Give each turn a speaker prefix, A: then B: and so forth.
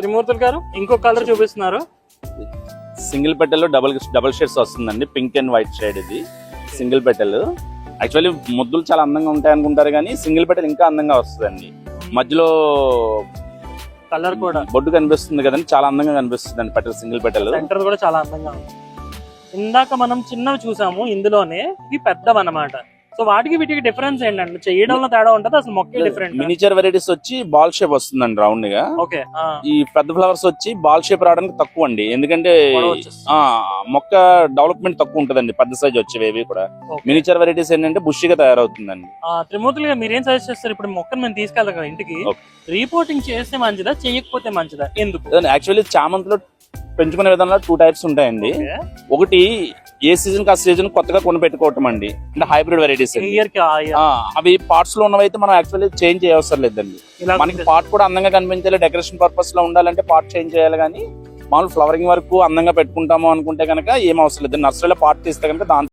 A: త్రిమూర్తులు గారు ఇంకో కలర్ చూపిస్తున్నారు.
B: సింగిల్ పెటల్ డబుల్ షేడ్స్ వస్తుందండి. పింక్ అండ్ వైట్ షేడ్ ఇది సింగిల్ పెటల్. యాక్చువల్లీ ముద్దులు చాలా అందంగా ఉంటాయి అనుకుంటారు కానీ సింగిల్ పెటల్ ఇంకా అందంగా వస్తుందండి. మధ్యలో
A: కలర్ కూడా
B: బొడ్డు కనిపిస్తుంది కదండి, చాలా అందంగా కనిపిస్తుంది అండి పెటల్. సింగిల్ పెటల్
A: సెంటర్ కూడా చాలా అందంగా ఉంది. ఇందాక మనం చిన్నవి చూసాము, ఇందులోనే ఇవి పెద్దవన్నమాట. సో వాటికి వీటికి డిఫరెన్స్ ఏంటంటే చేయడంలో తేడా ఉంటుంది, అసలు మొక్క డిఫరెంట్.
B: మినిచర్ వెరైటీస్ వచ్చి బాల్ షేప్ వస్తుందండి రౌండ్ గా.
A: ఓకే.
B: ఈ పెద్ద ఫ్లవర్స్ వచ్చి బాల్ షేప్ రావడానికి తక్కువ అండి, ఎందుకంటే మొక్క డెవలప్మెంట్ తక్కువ ఉంటదండి పెద్ద సైజ్ వచ్చేవి కూడా. మినిచర్ వెరైటీస్ ఏంటంటే బుషిగా తయారవుతుందండి.
A: త్రిమూర్తులుగా మీరేం సజెస్ట్ చేస్తారు? ఇప్పుడు మొక్కను మేము తీసుకెళ్తాం కదా ఇంటికి, రీపోర్టింగ్ చేస్తే మంచిదా చేయకపోతే మంచిదా, ఎందుకు?
B: యాక్చువల్లీ చామంతిలో పెంచుకునే విధంగా 2 టైప్స్ ఉంటాయండి. ఒకటి ఏ సీజన్ కి ఆ సీజన్ కొత్తగా కొని పెట్టుకోవటం అండి, అంటే హైబ్రిడ్ వెరైటీస్. అవి పార్ట్స్ లో ఉన్నవైతే మనం యాక్చువల్లీ చేంజ్ చేయవసరం లేదండి. మనకి పార్ట్ కూడా అందంగా కనిపించాలి, డెకరేషన్ పర్పస్ లో ఉండాలంటే పార్ట్ చేంజ్ చేయాలి. కానీ మామూలు ఫ్లవరింగ్ వరకు అందంగా పెట్టుకుంటాము అనుకుంటే కనుక ఏం అవసరం లేదు. నర్సరీలో పార్ట్ తీస్తే కనుక దాంతో